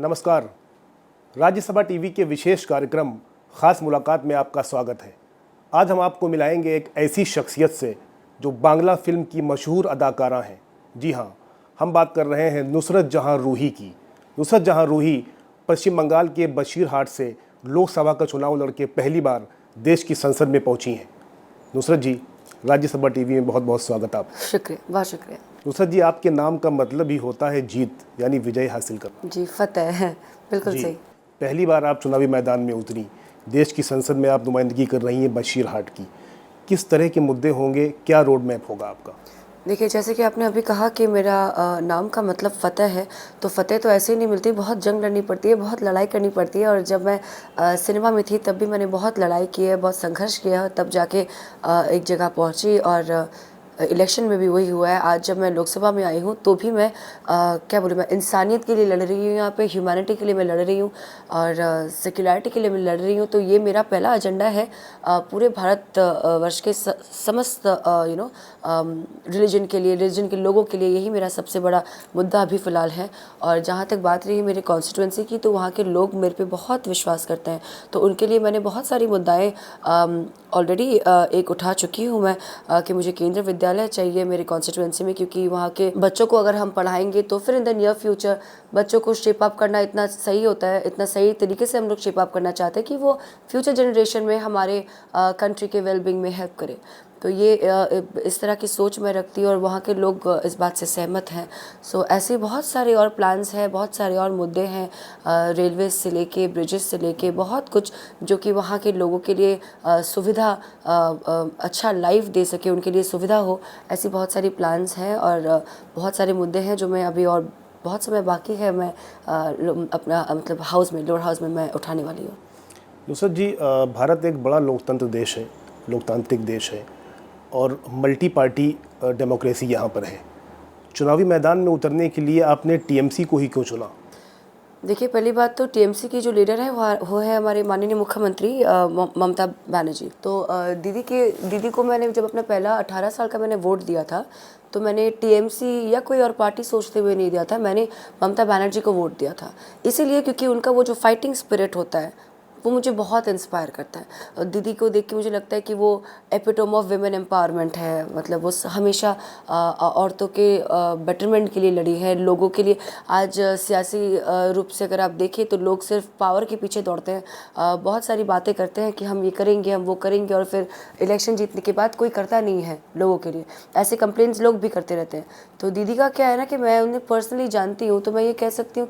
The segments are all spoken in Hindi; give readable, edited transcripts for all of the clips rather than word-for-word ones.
नमस्कार। राज्यसभा टीवी के विशेष कार्यक्रम ख़ास मुलाकात में आपका स्वागत है। आज हम आपको मिलाएंगे एक ऐसी शख्सियत से जो बांग्ला फिल्म की मशहूर अदाकारा हैं। जी हाँ, हम बात कर रहे हैं नुसरत जहाँ रूही की। नुसरत जहाँ रूही पश्चिम बंगाल के बशीरहाट से लोकसभा का चुनाव लड़के पहली बार देश की संसद में पहुंची हैं। नुसरत जी, राज्यसभा टीवी में बहुत बहुत स्वागत आप। शुक्रिया, बहुत शुक्रिया। नुसरत जी, आपके नाम का मतलब ही होता है जीत, यानी विजय हासिल करना। जी, फतेह है, बिल्कुल सही। पहली बार आप चुनावी मैदान में उतरी, देश की संसद में आप नुमाइंदगी कर रही हैं बशीरहाट की। किस तरह के मुद्दे होंगे, क्या रोड मैप होगा आपका? देखिए, जैसे कि आपने अभी कहा कि मेरा नाम का मतलब फ़तेह है, तो फ़तेह तो ऐसे ही नहीं मिलती, बहुत जंग लड़नी पड़ती है, बहुत लड़ाई करनी पड़ती है। और जब मैं सिनेमा में थी तब भी मैंने बहुत लड़ाई की है, बहुत संघर्ष किया है, तब जाके एक जगह पहुंची। और इलेक्शन में भी वही हुआ है। आज जब मैं लोकसभा में आई हूँ तो भी मैं क्या बोलूँ, मैं इंसानियत के लिए लड़ रही हूँ, यहाँ पे ह्यूमैनिटी के लिए मैं लड़ रही हूँ और सेक्युलरिटी के लिए मैं लड़ रही हूँ। तो ये मेरा पहला एजेंडा है पूरे भारत वर्ष के समस्त रिलीजन के लिए, रिलीजन के लोगों के लिए। यही मेरा सबसे बड़ा मुद्दा अभी फ़िलहाल है। और जहाँ तक बात रही मेरे कॉन्स्टिट्यूंसी की, तो वहाँ के लोग मेरे पे बहुत विश्वास करते हैं, तो उनके लिए मैंने बहुत सारी मुद्दाएँ ऑलरेडी एक उठा चुकी हूँ मैं कि मुझे केंद्रीय विद्यालय चाहिए मेरे कॉन्स्टिट्यूंसी में, क्योंकि वहाँ के बच्चों को अगर हम पढ़ाएंगे तो फिर इन द नियर फ्यूचर बच्चों को शेप अप करना इतना सही होता है, इतना सही तरीके से हम लोग शेप अप करना चाहते हैं कि वो फ्यूचर जनरेशन में हमारे कंट्री के वेलबींग में हेल्प करे। तो ये इस तरह की सोच मैं रखती हूँ और वहाँ के लोग इस बात से सहमत हैं। सो ऐसे बहुत सारे और प्लान्स हैं, बहुत सारे और मुद्दे हैं, रेलवे से लेके ब्रिजेस से लेके बहुत कुछ, जो कि वहाँ के लोगों के लिए सुविधा, अच्छा लाइफ दे सके, उनके लिए सुविधा हो। ऐसी बहुत सारी प्लान्स हैं और बहुत सारे मुद्दे हैं जो मैं अभी, और बहुत समय बाकी है, मैं अपना मतलब हाउस में, लोअर हाउस में मैं उठाने वाली हूँ। नुसरत जी, भारत एक बड़ा लोकतंत्र देश है, लोकतांत्रिक देश है और मल्टी पार्टी डेमोक्रेसी यहाँ पर है। चुनावी मैदान में उतरने के लिए आपने टीएमसी को ही क्यों चुना? देखिए, पहली बात तो टीएमसी की जो लीडर है वो है हमारे माननीय मुख्यमंत्री ममता बनर्जी। तो दीदी को मैंने जब अपना पहला 18 साल का मैंने वोट दिया था, तो मैंने टीएमसी या कोई और पार्टी सोचते हुए नहीं दिया था, मैंने ममता बनर्जी को वोट दिया था। इसीलिए क्योंकि उनका वो जो फाइटिंग स्पिरिट होता है वो मुझे बहुत इंस्पायर करता है। और दीदी को देख के मुझे लगता है कि वो एपिटोम ऑफ विमेन एम्पावरमेंट है। मतलब वो हमेशा औरतों के बेटरमेंट के लिए लड़ी है, लोगों के लिए। आज सियासी रूप से अगर आप देखें तो लोग सिर्फ पावर के पीछे दौड़ते हैं, बहुत सारी बातें करते हैं कि हम ये करेंगे, हम वो करेंगे, और फिर इलेक्शन जीतने के बाद कोई करता नहीं है लोगों के लिए। ऐसे कंप्लेंट्स लोग भी करते रहते हैं। तो दीदी का क्या है ना कि मैं उन्हें पर्सनली जानती हूँ, तो मैं ये कह सकती हूँ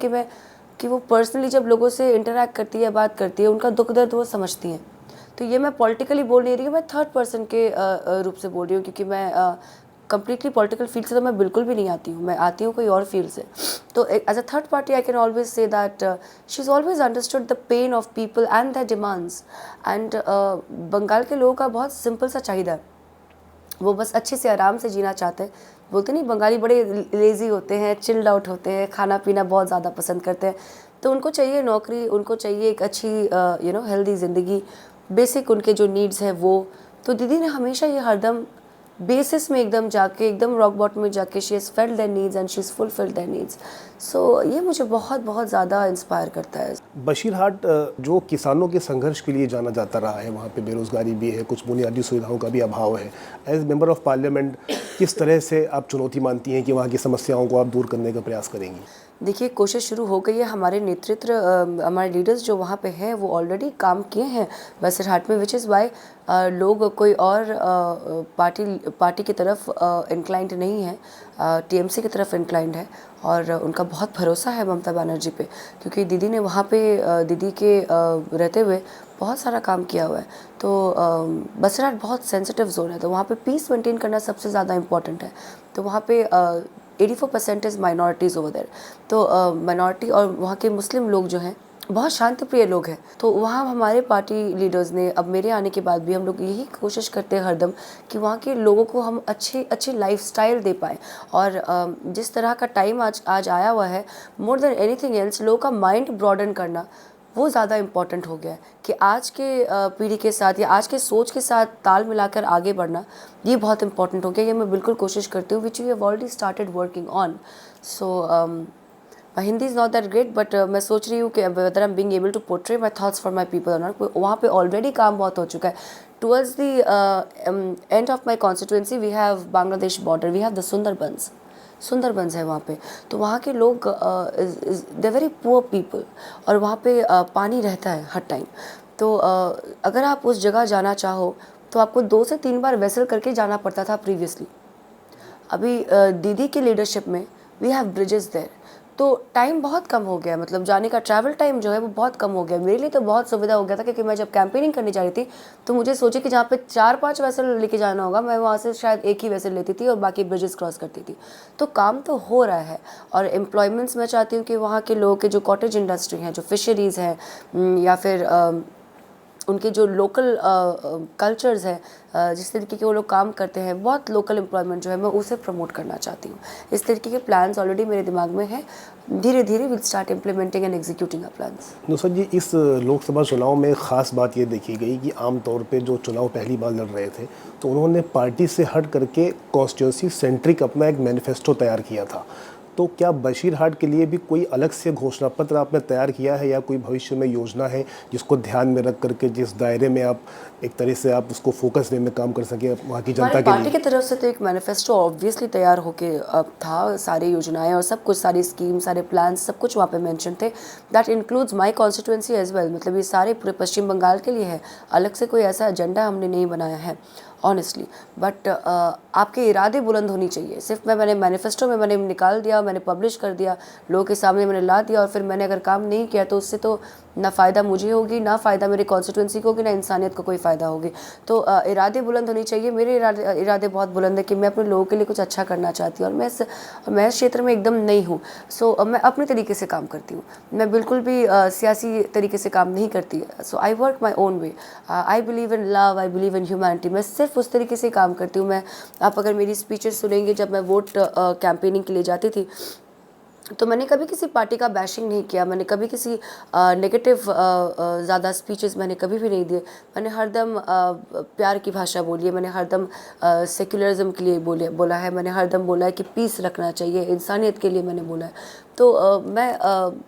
कि वो पर्सनली जब लोगों से इंटरैक्ट करती है, बात करती है, उनका दुख दर्द वो समझती हैं। तो ये मैं पॉलिटिकली बोल नहीं रही हूँ, मैं थर्ड पर्सन के रूप से बोल रही हूँ, क्योंकि मैं कंप्लीटली पॉलिटिकल फील्ड से तो मैं बिल्कुल भी नहीं आती हूँ, मैं आती हूँ कोई और फील्ड से। तो as a third party I can always say that she is always understood the pain of people and the demands. And Bengal के लोगों का बहुत सिंपल सा चाहिए है, वो बस अच्छे से आराम से जीना चाहते हैं। बोलते नहीं, बंगाली बड़े लेज़ी होते हैं, चिल्ड आउट होते हैं, खाना पीना बहुत ज़्यादा पसंद करते हैं। तो उनको चाहिए नौकरी, उनको चाहिए एक अच्छी हेल्दी ज़िंदगी, बेसिक उनके जो नीड्स हैं वो। तो दीदी ने हमेशा ये हरदम बेसिस में एकदम जाके, एकदम रॉक बॉटम में जाके, she has felt their needs and she is fulfilled their needs. So ये मुझे बहुत बहुत ज़्यादा इंस्पायर करता है। बशीरहाट जो किसानों के संघर्ष के लिए जाना जाता रहा है, वहाँ पे बेरोज़गारी भी है, कुछ बुनियादी सुविधाओं का भी अभाव है। एज मेंबर ऑफ पार्लियामेंट किस तरह से आप चुनौती मानती हैं कि वहाँ की समस्याओं को आप दूर करने का प्रयास करेंगी? देखिए, कोशिश शुरू हो गई है। हमारे नेतृत्व, हमारे लीडर्स जो वहाँ पे हैं वो ऑलरेडी काम किए हैं बसीरहाट में, विच इज़ वाई लोग कोई और पार्टी की तरफ इंक्लाइंड नहीं है, टीएमसी की तरफ इंक्लाइंड है। और उनका बहुत भरोसा है ममता बनर्जी पे, क्योंकि दीदी ने वहाँ पे दीदी के रहते हुए बहुत सारा काम किया हुआ है। तो बसीरहाट बहुत सेंसिटिव जोन है, तो वहाँ पे पीस मेंटेन करना सबसे ज़्यादा इम्पॉर्टेंट है। तो वहाँ पे 84% इज़ माइनॉरिटीज़ ओवर देयर। तो माइनॉरिटी और वहाँ के मुस्लिम लोग जो हैं बहुत शांतिप्रिय लोग हैं। तो वहाँ हमारे पार्टी लीडर्स ने, अब मेरे आने के बाद भी हम लोग यही कोशिश करते हैं हरदम कि वहाँ के लोगों को हम अच्छे लाइफस्टाइल दे पाएँ। और जिस तरह का टाइम आज आया हुआ है, मोर देन एनीथिंग एल्स लोगों का माइंड ब्रॉडन करना वो ज़्यादा इम्पॉर्टेंट हो गया है कि आज के पीढ़ी के साथ या आज के सोच के साथ ताल मिलाकर आगे बढ़ना, ये बहुत इम्पॉर्टेंट हो गया। ये मैं बिल्कुल कोशिश करती हूँ, which we have already started working on. So my Hindi is not that great, but मैं सोच रही हूँ कि whether I am being able to portray my thoughts for my people और नॉट। वहाँ पे ऑलरेडी काम बहुत हो चुका है। Towards the end of my constituency we have Bangladesh border, we have the Sundarbans है वहाँ पे। तो वहाँ के लोग दे वेरी पुअर पीपल, और वहाँ पे पानी रहता है हर टाइम। तो अगर आप उस जगह जाना चाहो तो आपको 2 से 3 बार वेसल करके जाना पड़ता था प्रीवियसली। अभी दीदी की लीडरशिप में वी हैव ब्रिजेस देयर, तो टाइम बहुत कम हो गया, मतलब जाने का ट्रैवल टाइम जो है वो बहुत कम हो गया। मेरे लिए तो बहुत सुविधा हो गया था, क्योंकि मैं जब कैंपेनिंग करने जा रही थी तो मुझे सोचे कि जहाँ पे 4-5 वेसल लेके जाना होगा, मैं वहाँ से शायद एक ही वेसल लेती थी और बाकी ब्रिजेस क्रॉस करती थी। तो काम तो हो रहा है। और एम्प्लॉयमेंट्स मैं चाहती हूँ कि वहाँ के लोगों के जो कॉटेज इंडस्ट्री हैं, जो फिशरीज़ हैं, या फिर उनके जो लोकल कल्चर्स हैं, जिस तरीके के वो लोग काम करते हैं, बहुत लोकल एम्प्लॉयमेंट जो है मैं उसे प्रमोट करना चाहती हूँ। इस तरीके के प्लान्स ऑलरेडी मेरे दिमाग में हैं। धीरे धीरे will start implementing and executing a plans. Nusrat ji, इस लोकसभा चुनाव में ख़ास बात ये देखी गई कि आमतौर पे जो चुनाव पहली बार लड़ रहे थे तो उन्होंने पार्टी से हट करके कॉन्स्टिट्यूंसी सेंट्रिक अपना एक मैनिफेस्टो तैयार किया था। तो क्या बशीरहाट के लिए भी कोई अलग से घोषणा पत्र आपने तैयार किया है, या कोई भविष्य में योजना है जिसको ध्यान में रख करके, जिस दायरे में आप एक तरह से आप उसको फोकस वे में काम कर सकें वहाँ की जनता के पार्टी लिए? की तरफ से तो एक मैनिफेस्टो ऑब्वियसली तैयार होके था, सारी योजनाएं और सब कुछ, सारी स्कीम, सारे प्लान्स, सब कुछ वहाँ पे मेंशन थे। That includes my constituency as well. मतलब ये सारे पूरे पश्चिम बंगाल के लिए है, अलग से कोई ऐसा एजेंडा हमने नहीं बनाया है ऑनेस्टली। बट आपके इरादे बुलंद होनी चाहिए। सिर्फ मैंने मैनिफेस्टो में मैंने निकाल दिया, मैंने पब्लिश कर दिया, लोगों के सामने मैंने ला दिया, और फिर मैंने अगर काम नहीं किया तो उससे तो ना फ़ायदा मुझे होगी, ना फ़ायदा मेरी कॉन्स्टिट्यूंसी को होगी, ना इंसानियत को कोई फ़ायदा होगी। तो इरादे बुलंद होनी चाहिए। मेरे इरादे बहुत बुलंद है कि मैं अपने लोगों के लिए कुछ अच्छा करना चाहती हूँ, और मैं इस क्षेत्र में एकदम नई हूँ। सो मैं अपने तरीके से काम करती हूँ, मैं बिल्कुल भी सियासी तरीके से काम नहीं करती। So I work my own way. I believe in love, I believe in humanity. मैं सिर्फ उस तरीके से काम करती हूँ। आप अगर मेरी स्पीचेस सुनेंगे, जब मैं वोट कैंपेनिंग के लिए जाती थी तो मैंने कभी किसी पार्टी का बैशिंग नहीं किया, मैंने कभी किसी नेगेटिव ज़्यादा स्पीचेस मैंने कभी भी नहीं दिए। मैंने हरदम प्यार की भाषा बोली है, मैंने हरदम सेक्युलरिज्म के लिए बोला है, मैंने हरदम बोला है कि पीस रखना चाहिए, इंसानियत के लिए मैंने बोला है। तो मैं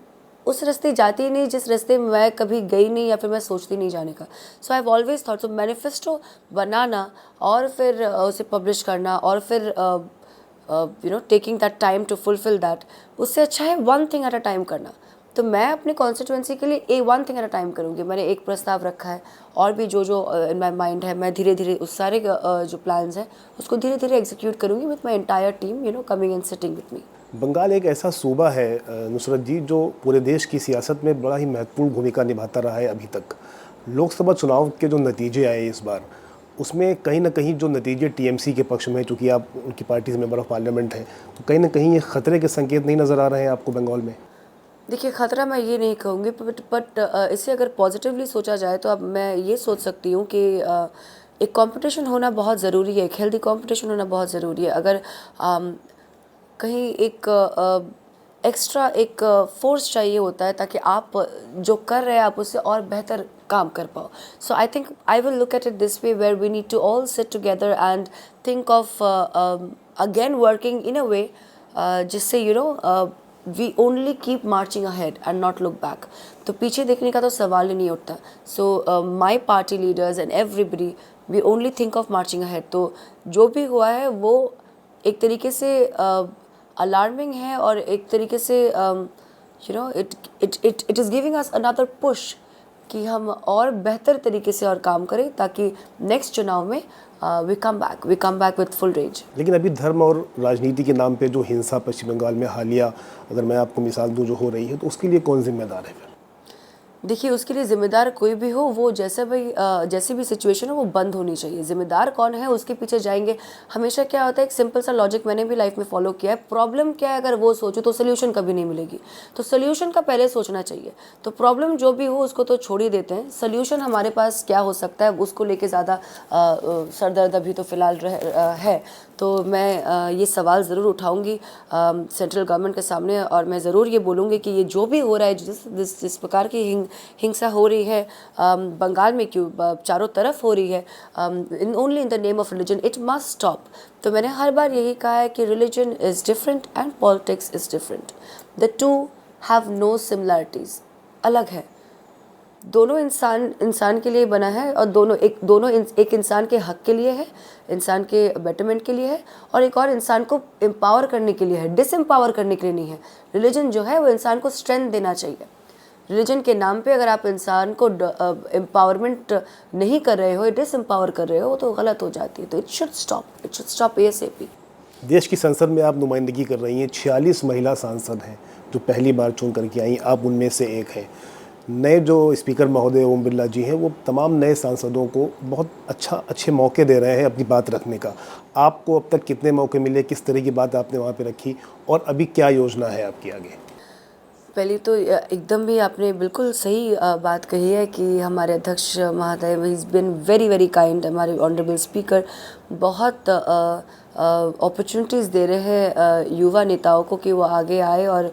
उस रास्ते जाती ही नहीं जिस रास्ते मैं कभी गई नहीं, या फिर मैं सोचती नहीं जाने का। So I have always thought, so manifesto बनाना और फिर उसे पब्लिश करना, और फिर taking that time to fulfil that, उससे अच्छा है one thing at a time करना। तो मैं अपनी कॉन्स्टिट्यूंसी के लिए one thing at a time करूँगी। मैंने एक प्रस्ताव रखा है, और भी जो इन माई माइंड है, मैं धीरे धीरे उस सारे जो प्लान्स हैं उसको धीरे धीरे एग्जीक्यूट करूँगी with my entire team coming and sitting with me. Bengal एक ऐसा सूबा है नुसरत जी, जो पूरे देश की सियासत में बड़ा ही महत्वपूर्ण भूमिका निभाता रहा है अभी तक। लोकसभा चुनाव के जो नतीजे आए इस बार, उसमें कहीं ना कहीं जो नतीजे टीएमसी के पक्ष में है, चूँकि आप उनकी पार्टी से मेंबर ऑफ पार्लियामेंट हैं, तो कहीं ना कहीं ये खतरे के संकेत नहीं नज़र आ रहे हैं आपको बंगाल में? देखिए, ख़तरा मैं ये नहीं कहूँगी, बट इसे अगर पॉजिटिवली सोचा जाए तो अब मैं ये सोच सकती हूँ कि एक कंपटीशन होना बहुत ज़रूरी है, एक हेल्दी कंपटीशन होना बहुत ज़रूरी है। अगर कहीं एक एक्स्ट्रा एक फोर्स चाहिए होता है, ताकि आप जो कर रहे हैं आप उससे और बेहतर काम कर पाओ। So I think I will look at it this way, where we need to all sit together and think of again working in a way जिससे we only keep marching ahead and not look back. तो पीछे देखने का तो सवाल ही नहीं उठता। So my party leaders and everybody, we only think of marching ahead. तो जो भी हुआ है वो एक तरीके से अलार्मिंग है, और एक तरीके से it is giving us another push कि हम और बेहतर तरीके से और काम करें, ताकि नेक्स्ट चुनाव में we come back with full range. लेकिन अभी धर्म और राजनीति के नाम पे जो हिंसा पश्चिम बंगाल में हालिया, अगर मैं आपको मिसाल दूं, जो हो रही है, तो उसके लिए कौन जिम्मेदार है फिर? देखिए, उसके लिए ज़िम्मेदार कोई भी हो, वो जैसी भी सिचुएशन हो वो बंद होनी चाहिए। ज़िम्मेदार कौन है उसके पीछे जाएंगे। हमेशा क्या होता है, एक सिंपल सा लॉजिक मैंने भी लाइफ में फॉलो किया है, प्रॉब्लम क्या है अगर वो सोचो तो सोल्यूशन कभी नहीं मिलेगी। तो सोल्यूशन का पहले सोचना चाहिए। तो प्रॉब्लम जो भी हो उसको तो छोड़ ही देते हैं, सोल्यूशन हमारे पास क्या हो सकता है उसको लेके ज़्यादा सरदर्द अभी तो फ़िलहाल है। तो मैं ये सवाल ज़रूर उठाऊंगी सेंट्रल गवर्नमेंट के सामने, और मैं ज़रूर ये बोलूँगी कि ये जो भी हो रहा है, जिस प्रकार की हिंसा हो रही है बंगाल में, क्यों चारों तरफ हो रही है, only in the name of religion, it must stop. तो मैंने हर बार यही कहा है कि religion is different and politics is different, the two have no similarities, अलग है। दोनों इंसान के लिए बना है और एक इंसान के हक के लिए है, इंसान के बेटरमेंट के लिए है, और एक और इंसान को एम्पावर करने के लिए है, डिसएम्पावर करने के लिए नहीं है। रिलीजन जो है वो इंसान को स्ट्रेंथ देना चाहिए। रिलीजन के नाम पे अगर आप इंसान को एम्पावरमेंट नहीं कर रहे हो, डिसएम्पावर कर रहे हो, तो गलत हो जाती है। तो इट शुड स्टॉप ASAP। देश की संसद में आप नुमाइंदगी कर रही हैं, 46 महिला सांसद हैं जो पहली बार चुन करके आई, आप उनमें से एक हैं। नए जो स्पीकर महोदय ओम बिरला जी हैं, वो तमाम नए सांसदों को बहुत अच्छे मौके दे रहे हैं अपनी बात रखने का। आपको अब तक कितने मौके मिले, किस तरह की बात आपने वहाँ पे रखी, और अभी क्या योजना है आपकी आगे? पहले तो एकदम भी आपने बिल्कुल सही बात कही है कि हमारे अध्यक्ष महोदय he is been very very kind. हमारे ऑनरेबल स्पीकर बहुत अपॉर्चुनिटीज़ दे रहे हैं युवा नेताओं को कि वो आगे आए और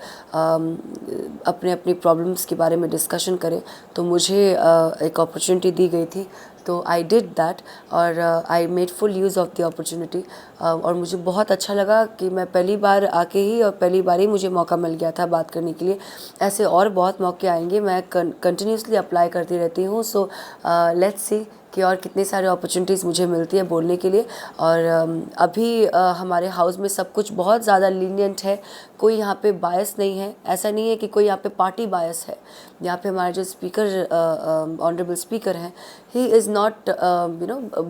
अपने अपनी प्रॉब्लम्स के बारे में डिस्कशन करें। तो मुझे एक अपॉर्चुनिटी दी गई थी, तो आई डिड दैट और I made full use of the opportunity. और मुझे बहुत अच्छा लगा कि मैं पहली बार आके ही और पहली बार ही मुझे मौका मिल गया था बात करने के लिए। ऐसे और बहुत मौके आएंगे, मैं कंटिन्यूसली अप्लाई करती रहती हूँ। सो लेट्स सी कि और कितने सारे अपॉर्चुनिटीज़ मुझे मिलती है बोलने के लिए। और अभी हमारे हाउस में सब कुछ बहुत ज़्यादा लीनियंट है, कोई यहाँ पे बायस नहीं है। ऐसा नहीं है कि कोई यहाँ पे पार्टी बायस है। यहाँ पे हमारे जो स्पीकर ऑनरेबल स्पीकर हैं, he is not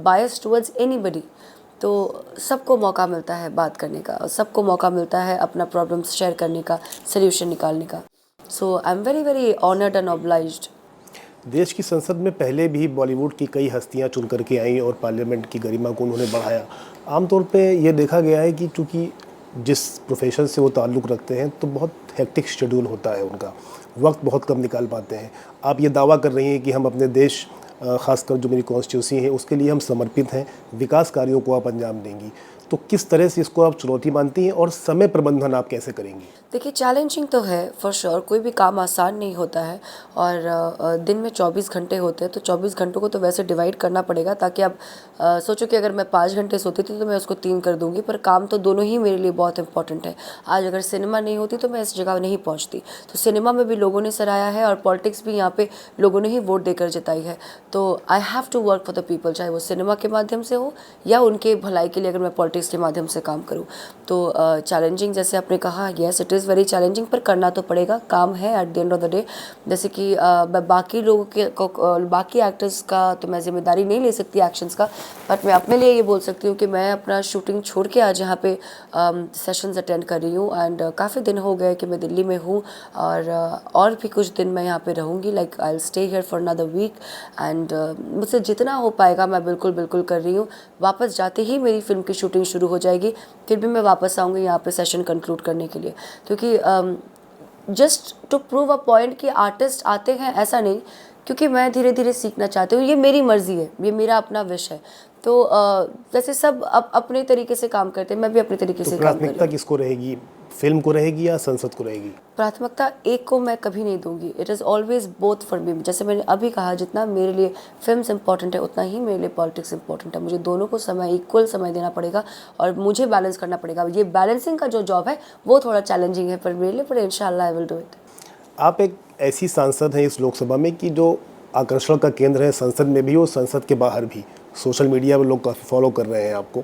bias towards anybody. तो सबको मौका मिलता है बात करने का, और सबको मौका मिलता है अपना प्रॉब्लम्स शेयर करने का, सल्यूशन निकालने का। So I am very very honoured and obliged. देश की संसद में पहले भी बॉलीवुड की कई हस्तियां चुन करके आईं और पार्लियामेंट की गरिमा को उन्होंने बढ़ाया। आमतौर पे ये देखा गया है कि चूँकि जिस प्रोफेशन से वो ताल्लुक़ रखते हैं, तो बहुत हेक्टिक शेड्यूल होता है उनका, वक्त बहुत कम निकाल पाते हैं। आप ये दावा कर रही हैं कि हम अपने देश, ख़ासकर जो मेरी कॉन्स्टिट्यूंसी है, उसके लिए हम समर्पित हैं, विकास कार्यों को आप अंजाम देंगी। तो किस तरह से इसको आप चुनौती मानती हैं और समय प्रबंधन आप कैसे करेंगी? देखिए, चैलेंजिंग तो है फॉर श्योर। कोई भी काम आसान नहीं होता है, और दिन में 24 घंटे होते हैं, तो 24 घंटों को तो वैसे डिवाइड करना पड़ेगा, ताकि आप सोचो कि अगर मैं 5 घंटे सोती थी तो मैं उसको 3 कर दूंगी। पर काम तो दोनों ही मेरे लिए बहुत इंपॉर्टेंट है। आज अगर सिनेमा नहीं होती तो मैं इस जगह नहीं पहुंचती। तो सिनेमा में भी लोगों ने सराहा है, और पॉलिटिक्स भी यहाँ पे लोगों ने ही वोट देकर जिताई है। तो I have to work for the people, चाहे वो सिनेमा के माध्यम से हो या उनके भलाई के लिए अगर मैं पॉलिटिक्स के माध्यम से काम करूँ। तो चैलेंजिंग, जैसे आपने कहा, yes it is very challenging, पर करना तो पड़ेगा, काम है at the end of the day. जैसे कि बाकी लोगों के बाकी एक्टर्स का तो मैं जिम्मेदारी नहीं ले सकती एक्शंस का, बट मैं अपने लिए ये बोल सकती हूँ कि मैं अपना शूटिंग छोड़ के आज यहाँ पे सेशंस अटेंड कर रही हूँ। एंड काफ़ी दिन हो गए कि मैं दिल्ली में हूँ, और भी कुछ दिन मैं यहाँ पे रहूँगी। Like I will stay here for another week, and मुझसे जितना हो पाएगा मैं बिल्कुल कर रही हूँ। वापस जाते ही मेरी फिल्म की शूटिंग शुरू हो जाएगी, फिर भी मैं वापस आऊँगी यहाँ पे सेशन कंक्लूड करने के लिए। क्योंकि just to prove a point कि आर्टिस्ट आते हैं, ऐसा नहीं, क्योंकि मैं धीरे धीरे सीखना चाहती हूँ। ये मेरी मर्ज़ी है, ये मेरा अपना विश है। तो वैसे सब अपने तरीके से काम करते हैं, मैं भी अपने तरीके से काम कर रही हूँ। प्राथमिकता किसको रहेगी, फिल्म को रहेगी या संसद को रहेगी? प्राथमिकता एक को मैं कभी नहीं दूंगी। It is always both for me. जैसे मैंने अभी कहा, जितना मेरे लिए फिल्म्स इंपॉर्टेंट है, उतना ही मेरे लिए पॉलिटिक्स इंपॉर्टेंट है। मुझे दोनों को इक्वल समय देना पड़ेगा, और मुझे बैलेंस करना पड़ेगा। ये बैलेंसिंग का जो जॉब है वो थोड़ा चैलेंजिंग है पर मेरे लिए, पर इंशाल्लाह आई विल डू इट। आप एक ऐसी सांसद हैं इस लोकसभा में कि जो आकर्षण का केंद्र है, संसद में भी और संसद के बाहर भी। सोशल मीडिया पर लोग काफ़ी फॉलो कर रहे हैं आपको।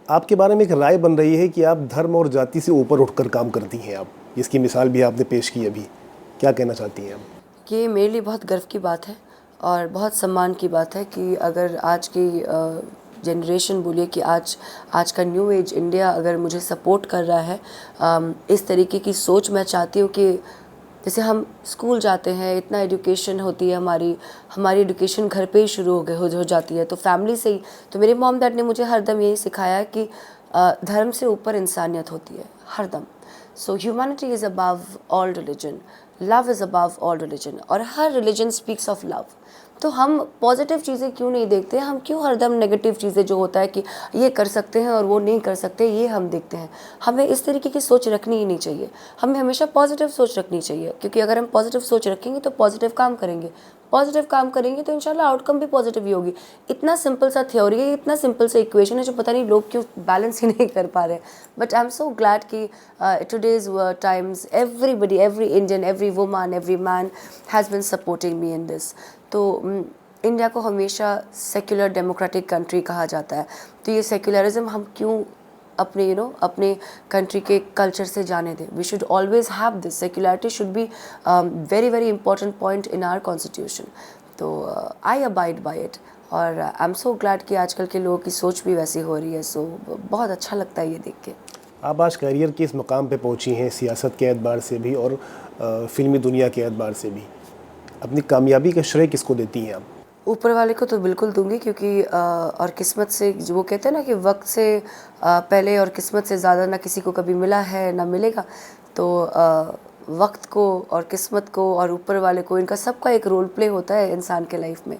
आपके बारे में एक राय बन रही है कि आप धर्म और जाति से ऊपर उठकर काम करती हैं आप, इसकी मिसाल भी आपने पेश की अभी। क्या कहना चाहती हैं आप? ये मेरे लिए बहुत गर्व की बात है और बहुत सम्मान की बात है कि अगर आज की जनरेशन, बोलिए कि आज का न्यू एज इंडिया अगर मुझे सपोर्ट कर रहा है, इस तरीके की सोच मैं चाहती हूँ कि जैसे हम स्कूल जाते हैं, इतना एजुकेशन होती है, हमारी एजुकेशन घर पे ही शुरू हो जाती है, तो फैमिली से ही। तो मेरे मॉम डैड ने मुझे हरदम यही सिखाया कि धर्म से ऊपर इंसानियत होती है, हरदम। So humanity is above all religion, love is above all religion, और हर रिलीजन स्पीक्स ऑफ लव। तो हम पॉजिटिव चीज़ें क्यों नहीं देखते हैं, हम क्यों हरदम नेगेटिव चीज़ें जो होता है कि ये कर सकते हैं और वो नहीं कर सकते, ये हम देखते हैं। हमें इस तरीके की सोच रखनी ही नहीं चाहिए, हमें हमेशा पॉजिटिव सोच रखनी चाहिए, क्योंकि अगर हम पॉजिटिव सोच रखेंगे तो पॉजिटिव काम करेंगे, पॉजिटिव काम करेंगे तो इंशाल्लाह आउटकम भी पॉजिटिव ही होगी। इतना सिंपल सा थ्योरी है, इतना सिंपल सा इक्वेशन है जो पता नहीं लोग क्यों बैलेंस ही नहीं कर पा रहे हैं। But I am so glad कि today's times everybody, every Indian, every woman, every man has been supporting me in this. तो इंडिया को हमेशा सेक्युलर डेमोक्रेटिक कंट्री कहा जाता है, तो ये सेक्युलरिज्म हम क्यों अपने अपने कंट्री के कल्चर से जाने दें। We should always have this, secularity should be very very important point in our constitution. तो आई अबाइड बाय इट, और आई एम सो ग्लैड कि आजकल के लोगों की सोच भी वैसी हो रही है। सो बहुत अच्छा लगता है ये देख के। आप आज करियर के इस मुकाम पे पहुंची हैं, सियासत के एतबार से भी और फिल्मी दुनिया के एतबार से भी। अपनी कामयाबी का श्रेय किसको देती हैं आप? ऊपर वाले को तो बिल्कुल दूंगी, क्योंकि और किस्मत से, जो वो कहते हैं ना कि वक्त से पहले और किस्मत से ज़्यादा ना किसी को कभी मिला है ना मिलेगा। तो वक्त को और किस्मत को और ऊपर वाले को, इनका सबका एक रोल प्ले होता है इंसान के लाइफ में।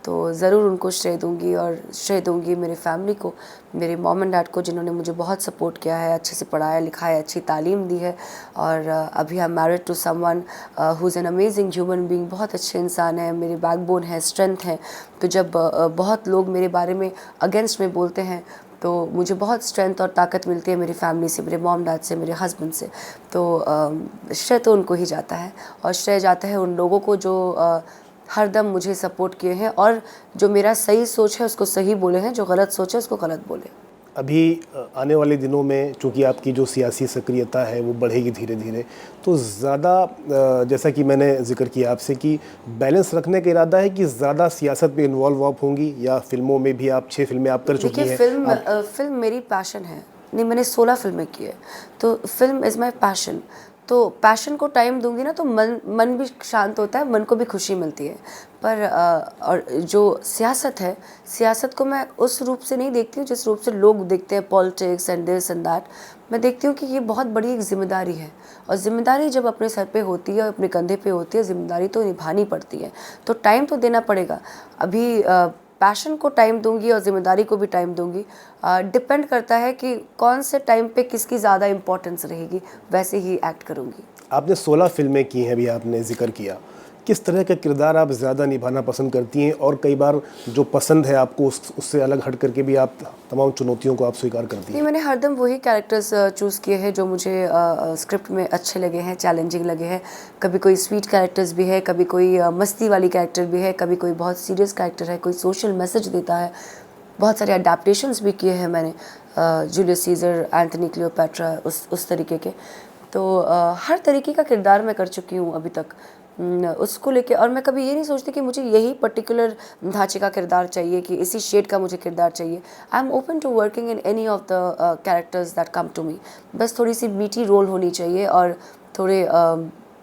तो ज़रूर उनको श्रेय दूंगी, और श्रेय दूंगी मेरे फैमिली को, मेरे मॉम एंड डैड को, जिन्होंने मुझे बहुत सपोर्ट किया है, अच्छे से पढ़ाया लिखाया, अच्छी तालीम दी है। और अभी I am married to someone who is an amazing human being, बहुत अच्छे इंसान है, मेरे बैकबोन है, स्ट्रेंथ है। तो जब बहुत लोग मेरे बारे में अगेंस्ट में बोलते हैं तो मुझे बहुत स्ट्रेंथ और ताकत मिलती है मेरी फैमिली से, मेरे मॉम डैड से, मेरे हस्बैंड से। तो श्रेय तो उनको ही जाता है, और श्रेय जाता है उन लोगों को जो हरदम मुझे सपोर्ट किए हैं, और जो मेरा सही सोच है उसको सही बोले हैं, जो गलत सोच है उसको गलत बोले। अभी आने वाले दिनों में चूँकि आपकी जो सियासी सक्रियता है वो बढ़ेगी धीरे धीरे, तो ज़्यादा जैसा कि मैंने जिक्र किया आपसे कि बैलेंस रखने का इरादा है कि ज़्यादा सियासत में इन्वॉल्व आप होंगी, या फिल्मों में भी आप 6 फिल्में आप कर चुकी हैं? फिल्म मेरी पैशन है। नहीं, मैंने 16 फिल्में की है, तो फिल्म इज़ माई पैशन। तो पैशन को टाइम दूंगी ना तो मन भी शांत होता है, मन को भी खुशी मिलती है। पर और जो सियासत है, सियासत को मैं उस रूप से नहीं देखती हूँ जिस रूप से लोग देखते हैं, politics and this and that. मैं देखती हूँ कि ये बहुत बड़ी एक जिम्मेदारी है, और ज़िम्मेदारी जब अपने सर पे होती है, अपने कंधे पे होती है, ज़िम्मेदारी तो निभानी पड़ती है। तो टाइम तो देना पड़ेगा। अभी पैशन को टाइम दूंगी और ज़िम्मेदारी को भी टाइम दूंगी। डिपेंड करता है कि कौन से टाइम पे किसकी ज़्यादा इम्पोर्टेंस रहेगी, वैसे ही एक्ट करूंगी। आपने 16 फिल्में की हैं, अभी आपने जिक्र किया। किस तरह का किरदार आप ज़्यादा निभाना पसंद करती हैं, और कई बार जो पसंद है आपको उससे अलग हट करके भी आप तमाम चुनौतियों को आप स्वीकार करती हैं? नहीं, मैंने हरदम वही कैरेक्टर्स चूज़ किए हैं जो मुझे स्क्रिप्ट में अच्छे लगे हैं, चैलेंजिंग लगे हैं। कभी कोई स्वीट कैरेक्टर्स भी है, कभी कोई मस्ती वाली कैरेक्टर भी है, कभी कोई बहुत सीरियस कैरेक्टर है, कोई सोशल मैसेज देता है। बहुत सारे अडेप्टेशंस भी किए हैं मैंने, जूलियस सीजर, एंथनी क्लियोपैट्रा, उस तरीके के। तो हर तरीके का किरदार मैं कर चुकी हूँ अभी तक, उसको लेके। और मैं कभी ये नहीं सोचती कि मुझे यही पर्टिकुलर ढांचे का किरदार चाहिए, कि इसी शेड का मुझे किरदार चाहिए। I am open to working in any of the characters that come to me. बस थोड़ी सी मीठी रोल होनी चाहिए, और थोड़े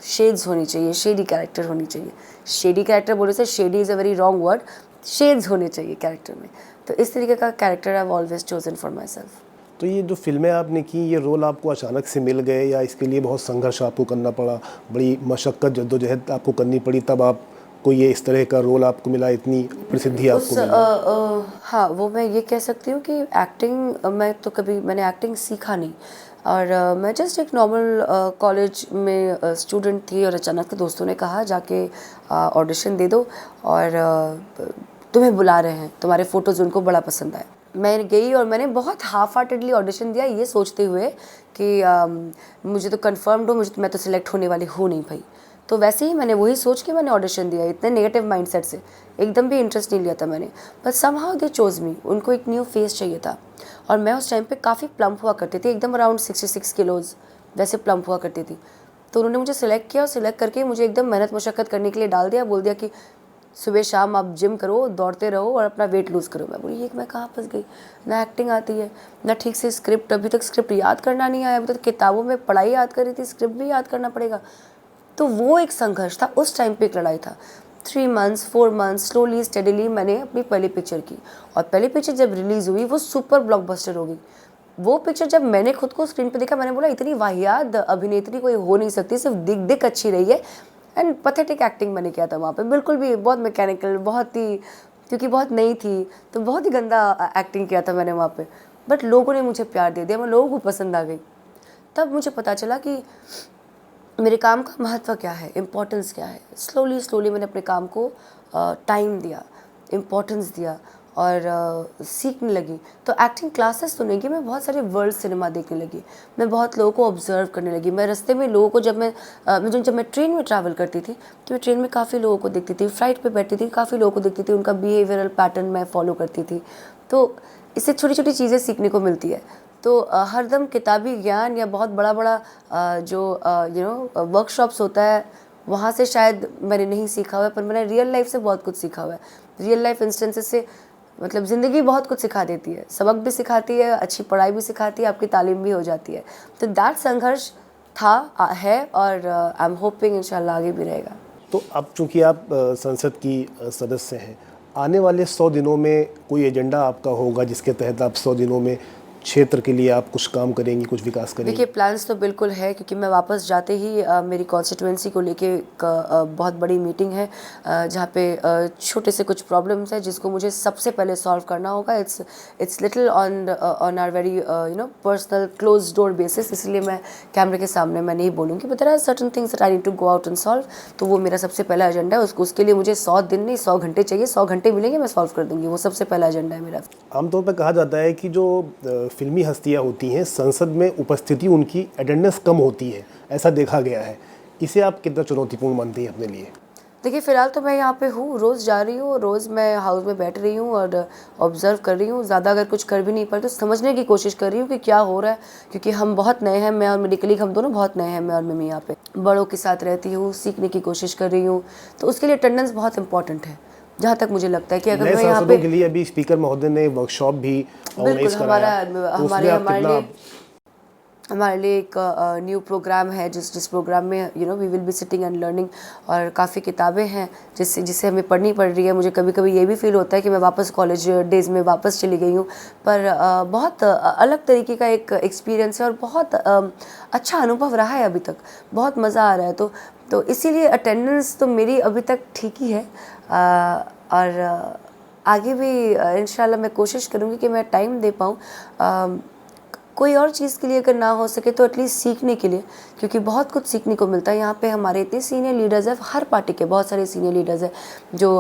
शेड्स होनी चाहिए, शेडी कैरेक्टर होनी चाहिए। शेडी कैरेक्टर बोले से shady is a very wrong word, shades होने चाहिए कैरेक्टर में। तो इस तरीके का character I have always chosen for my self. तो ये जो फिल्में आपने की, ये रोल आपको अचानक से मिल गए, या इसके लिए बहुत संघर्ष आपको करना पड़ा, बड़ी मशक्क़त जद्दोजहद आपको करनी पड़ी, तब आपको ये इस तरह का रोल आपको मिला, इतनी प्रसिद्धि आपको मिली? हाँ, वो मैं ये कह सकती हूँ कि एक्टिंग मैंने एक्टिंग सीखा नहीं, और मैं जस्ट एक नॉर्मल कॉलेज में स्टूडेंट थी, और अचानक से दोस्तों ने कहा जाके ऑडिशन दे दो, और तुम्हें बुला रहे हैं, तुम्हारे फ़ोटोज़ उनको बड़ा पसंद आए। मैं गई और मैंने बहुत हाफ हार्टेडली ऑडिशन दिया, ये सोचते हुए कि मुझे तो कंफर्म्ड हो, मैं तो सिलेक्ट होने वाली हूँ नहीं भाई। तो वैसे ही मैंने वही सोच के मैंने ऑडिशन दिया, इतने नेगेटिव माइंडसेट से, एकदम भी इंटरेस्ट नहीं लिया था मैंने। बट समहाउ दे चोज मी, उनको एक न्यू फेस चाहिए था। और मैं उस टाइम पे काफ़ी प्लम्प हुआ करती थी, एकदम अराउंड 66 किलोज़ वैसे प्लम्प हुआ करती थी। तो उन्होंने मुझे सिलेक्ट किया, और सिलेक्ट करके मुझे एकदम मेहनत मशक्क़त करने के लिए डाल दिया। बोल दिया कि सुबह शाम आप जिम करो, दौड़ते रहो, और अपना वेट लूज़ करो। मैं बोली ये मैं कहाँ फंस गई, ना एक्टिंग आती है, ना ठीक से स्क्रिप्ट, अभी तक स्क्रिप्ट याद करना नहीं आया, अभी तक किताबों में पढ़ाई याद कर रही थी, स्क्रिप्ट भी याद करना पड़ेगा। तो वो एक संघर्ष था, उस टाइम पे एक लड़ाई था। 3 मंथ्स 4 मंथ्स स्लोली स्टेडीली मैंने अपनी पहली पिक्चर की, और पहली पिक्चर जब रिलीज़ हुई वो सुपर ब्लॉकबस्टर हो गई। वो पिक्चर जब मैंने खुद को स्क्रीन पे देखा, मैंने बोला इतनी वाहियात अभिनेत्री कोई हो नहीं सकती, सिर्फ दिख अच्छी रही है, एंड पैथेटिक एक्टिंग मैंने किया था वहाँ पे, बिल्कुल भी बहुत मैकेनिकल, बहुत ही, क्योंकि बहुत नई थी तो बहुत ही गंदा एक्टिंग किया था मैंने वहाँ पे। बट लोगों ने मुझे प्यार दे दिया, मैं लोगों को पसंद आ गई। तब मुझे पता चला कि मेरे काम का महत्व क्या है, इम्पोर्टेंस क्या है। स्लोली स्लोली मैंने अपने काम को टाइम दिया, इम्पोर्टेंस दिया और सीखने लगी। तो एक्टिंग क्लासेस तो नहीं की, मैं बहुत सारे वर्ल्ड सिनेमा देखने लगी, मैं बहुत लोगों को ऑब्जर्व करने लगी। मैं रास्ते में लोगों को, जब मैं ट्रेन में ट्रैवल करती थी तो मैं ट्रेन में काफ़ी लोगों को देखती थी, फ्लाइट पे बैठती थी, काफ़ी लोगों को देखती थी, उनका बिहेवियरल पैटर्न मैं फॉलो करती थी। तो इससे छोटी छोटी चीज़ें सीखने को मिलती है। तो हरदम किताबी ज्ञान या बहुत बड़ा बड़ा जो वर्कशॉप्स होता है वहाँ से शायद मैंने नहीं सीखा हुआ है, पर मैंने रियल लाइफ से बहुत कुछ सीखा हुआ है। रियल लाइफ इंस्टेंसेस से मतलब ज़िंदगी बहुत कुछ सिखा देती है, सबक भी सिखाती है, अच्छी पढ़ाई भी सिखाती है, आपकी तालीम भी हो जाती है। तो दैट संघर्ष था, है, और आई एम होपिंग इंशाल्लाह आगे भी रहेगा। तो अब चूंकि आप संसद की सदस्य हैं, आने वाले 100 दिनों में कोई एजेंडा आपका होगा जिसके तहत आप 100 दिनों में क्षेत्र के लिए आप कुछ काम करेंगी, कुछ विकास करेंगी? देखिए, प्लान्स तो बिल्कुल है, क्योंकि मैं वापस जाते ही मेरी कॉन्स्टिट्यूएंसी को लेके बहुत बड़ी मीटिंग है जहाँ पे छोटे से कुछ प्रॉब्लम्स हैं जिसको मुझे सबसे पहले सॉल्व करना होगा। It's little on our very personal close door basis, इसलिए मैं कैमरे के सामने मैं नहीं बोलूँगी, but there are certain things that I need to go out and solve. तो वो मेरा सबसे पहला एजेंडा है। उसके लिए मुझे 100 दिन नहीं 100 घंटे चाहिए, 100 घंटे मिलेंगे, मैं सॉल्व कर दूँगी। वो सबसे पहला एजेंडा है मेरा। आमतौर पर कहा जाता है कि जो फिल्मी हस्तियाँ होती हैं, संसद में उपस्थिति उनकी अटेंडेंस कम होती है, ऐसा देखा गया है। इसे आप कितना चुनौतीपूर्ण मानती हैं अपने लिए? देखिए, फ़िलहाल तो मैं यहाँ पे हूँ, रोज़ जा रही हूँ, रोज़ मैं हाउस में बैठ रही हूँ और ऑब्ज़र्व कर रही हूँ। ज़्यादा अगर कुछ कर भी नहीं पाई तो समझने की कोशिश कर रही हूँ कि क्या हो रहा है, क्योंकि हम बहुत नए हैं, मैं और मेरी कलीग, हम दोनों बहुत नए हैं, मैं और मिमी यहाँ पे। बड़ों के साथ रहती हूँ, सीखने की कोशिश कर रही हूँ, तो उसके लिए अटेंडेंस बहुत इंपॉर्टेंट है। जहाँ तक मुझे लगता है कि अगर मैं यहाँ पे, के लिए अभी स्पीकर महोदय ने वर्कशॉप भी ऑर्गेनाइज कराया, तो उसमें आप कितना? हमारे लिए एक न्यू प्रोग्राम है जिस प्रोग्राम में we will be sitting and learning, और काफ़ी किताबें हैं जिसे हमें पढ़नी पड़ रही है। मुझे कभी कभी ये भी फील होता है कि मैं वापस कॉलेज डेज़ में वापस चली गई हूँ, पर बहुत अलग तरीके का एक एक्सपीरियंस है और बहुत अच्छा अनुभव रहा है अभी तक, बहुत मज़ा आ रहा है। तो इसीलिए अटेंडेंस तो मेरी अभी तक ठीक ही है, और आगे भी इंशाल्लाह मैं कोशिश करूँगी कि मैं टाइम दे पाऊँ कोई और चीज़ के लिए, अगर ना हो सके तो एटलीस्ट सीखने के लिए, क्योंकि बहुत कुछ सीखने को मिलता है। यहाँ पे हमारे इतने सीनियर लीडर्स हैं, हर पार्टी के बहुत सारे सीनियर लीडर्स हैं जो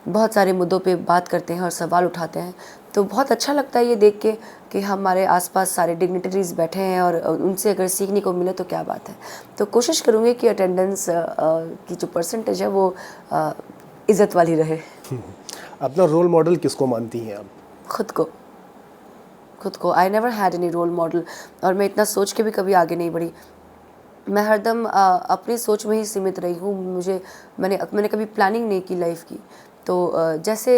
बहुत सारे मुद्दों पे बात करते हैं और सवाल उठाते हैं। तो बहुत अच्छा लगता है ये देख के कि हमारे आसपास सारे डिग्निटरीज बैठे हैं और उनसे अगर सीखने को मिले तो क्या बात है। तो कोशिश करूँगी कि अटेंडेंस की जो परसेंटेज है वो इज़्ज़त वाली रहे। अपना रोल मॉडल किसको मानती हैं आप? खुद को। I never had any role model, और मैं इतना सोच के भी कभी आगे नहीं बढ़ी। मैं हरदम अपनी सोच में ही सीमित रही हूँ। मैंने कभी प्लानिंग नहीं की लाइफ की। तो जैसे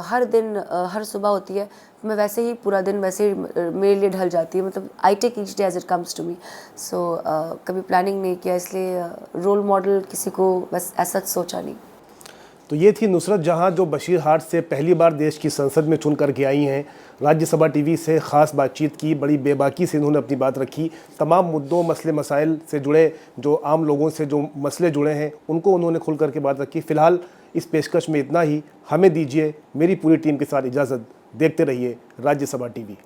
हर दिन हर सुबह होती है, मैं वैसे ही पूरा दिन वैसे ही मेरे लिए ढल जाती है। मतलब I take each day as it comes to me. So कभी प्लानिंग नहीं किया, इसलिए रोल मॉडल किसी को बस ऐसा सोचा नहीं। तो ये थी नुसरत जहां, जो बशीरहाट से पहली बार देश की संसद में चुन करके आई हैं। राज्यसभा टीवी से ख़ास बातचीत की, बड़ी बेबाकी से इन्होंने अपनी बात रखी। तमाम मुद्दों, मसले मसाइल से जुड़े, जो आम लोगों से जो मसले जुड़े हैं, उनको उन्होंने खुल करके बात रखी। फ़िलहाल इस पेशकश में इतना ही। हमें दीजिए मेरी पूरी टीम के साथ इजाज़त। देखते रहिए राज्यसभा टीवी।